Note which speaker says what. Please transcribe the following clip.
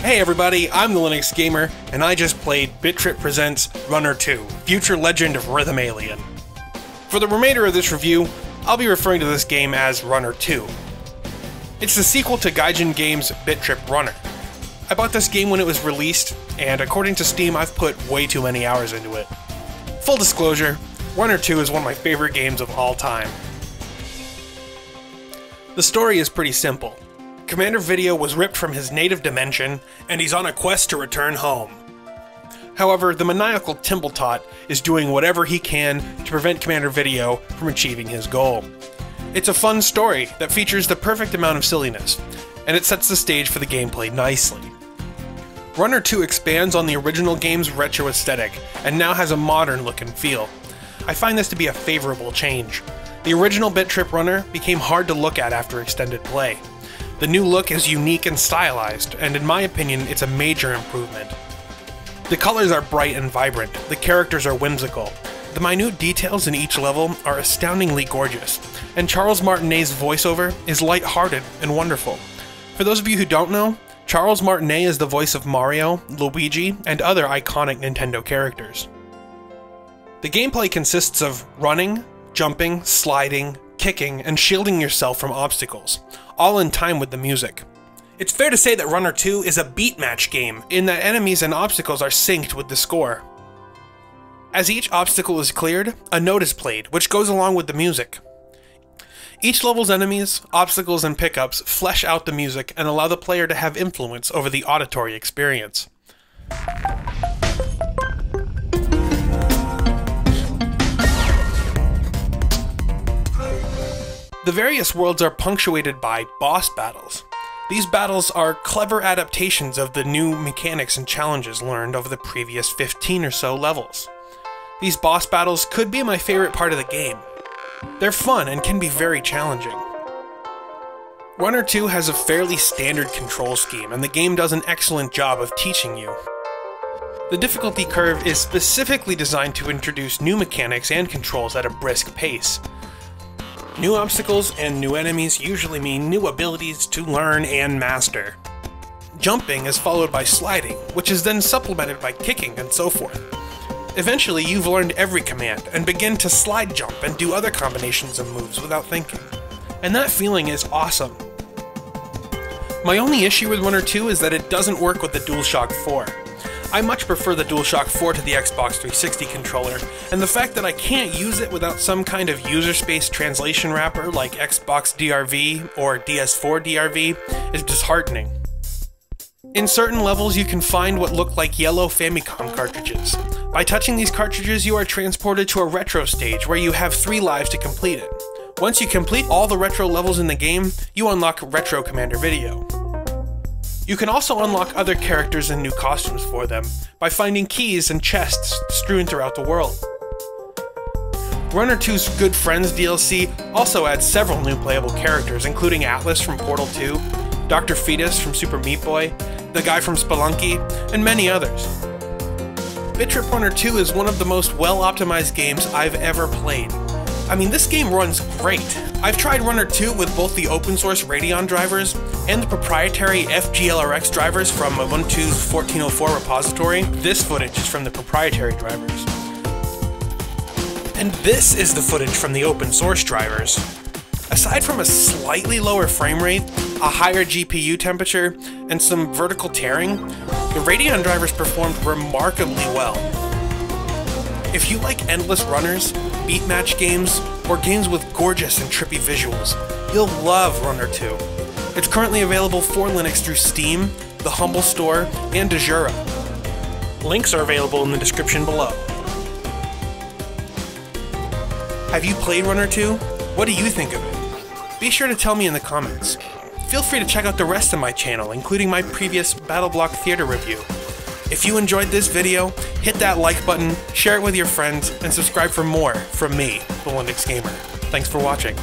Speaker 1: Hey everybody, I'm the Linux Gamer, and I just played Bit.Trip Presents Runner 2, Future Legend of Rhythm Alien. For the remainder of this review, I'll be referring to this game as Runner 2. It's the sequel to Gaijin Games' Bit.Trip Runner. I bought this game when it was released, and according to Steam, I've put way too many hours into it. Full disclosure, Runner 2 is one of my favorite games of all time. The story is pretty simple. Commander Video was ripped from his native dimension, and he's on a quest to return home. However, the maniacal Timbletot is doing whatever he can to prevent Commander Video from achieving his goal. It's a fun story that features the perfect amount of silliness, and it sets the stage for the gameplay nicely. Runner 2 expands on the original game's retro aesthetic, and now has a modern look and feel. I find this to be a favorable change. The original Bit.Trip Runner became hard to look at after extended play. The new look is unique and stylized, and in my opinion, it's a major improvement. The colors are bright and vibrant, the characters are whimsical, the minute details in each level are astoundingly gorgeous, and Charles Martinet's voiceover is light-hearted and wonderful. For those of you who don't know, Charles Martinet is the voice of Mario, Luigi, and other iconic Nintendo characters. The gameplay consists of running, jumping, sliding, kicking, and shielding yourself from obstacles, all in time with the music. It's fair to say that Runner 2 is a beat match game, in that enemies and obstacles are synced with the score. As each obstacle is cleared, a note is played, which goes along with the music. Each level's enemies, obstacles, and pickups flesh out the music and allow the player to have influence over the auditory experience. The various worlds are punctuated by boss battles. These battles are clever adaptations of the new mechanics and challenges learned over the previous 15 or so levels. These boss battles could be my favorite part of the game. They're fun and can be very challenging. Runner 2 has a fairly standard control scheme, and the game does an excellent job of teaching you. The difficulty curve is specifically designed to introduce new mechanics and controls at a brisk pace. New obstacles and new enemies usually mean new abilities to learn and master. Jumping is followed by sliding, which is then supplemented by kicking and so forth. Eventually, you've learned every command and begin to slide jump and do other combinations of moves without thinking. And that feeling is awesome. My only issue with Runner 2 is that it doesn't work with the DualShock 4. I much prefer the DualShock 4 to the Xbox 360 controller, and the fact that I can't use it without some kind of user space translation wrapper like Xbox DRV or DS4 DRV is disheartening. In certain levels you can find what look like yellow Famicom cartridges. By touching these cartridges you are transported to a retro stage where you have 3 lives to complete it. Once you complete all the retro levels in the game, you unlock Retro Commander Video. You can also unlock other characters and new costumes for them by finding keys and chests strewn throughout the world. Runner 2's Good Friends DLC also adds several new playable characters, including Atlas from Portal 2, Dr. Fetus from Super Meat Boy, the guy from Spelunky, and many others. Bit.Trip Runner 2 is one of the most well-optimized games I've ever played. I mean, this game runs great. I've tried Runner 2 with both the open-source Radeon drivers and the proprietary FGLRX drivers from Ubuntu's 14.04 repository. This footage is from the proprietary drivers. And this is the footage from the open-source drivers. Aside from a slightly lower frame rate, a higher GPU temperature, and some vertical tearing, the Radeon drivers performed remarkably well. If you like endless runners, beat match games, or games with gorgeous and trippy visuals, you'll love Runner 2. It's currently available for Linux through Steam, the Humble Store, and Azura. Links are available in the description below. Have you played Runner 2? What do you think of it? Be sure to tell me in the comments. Feel free to check out the rest of my channel, including my previous BattleBlock Theater review. If you enjoyed this video, hit that like button, share it with your friends, and subscribe for more from me, the Linux Gamer. Thanks for watching.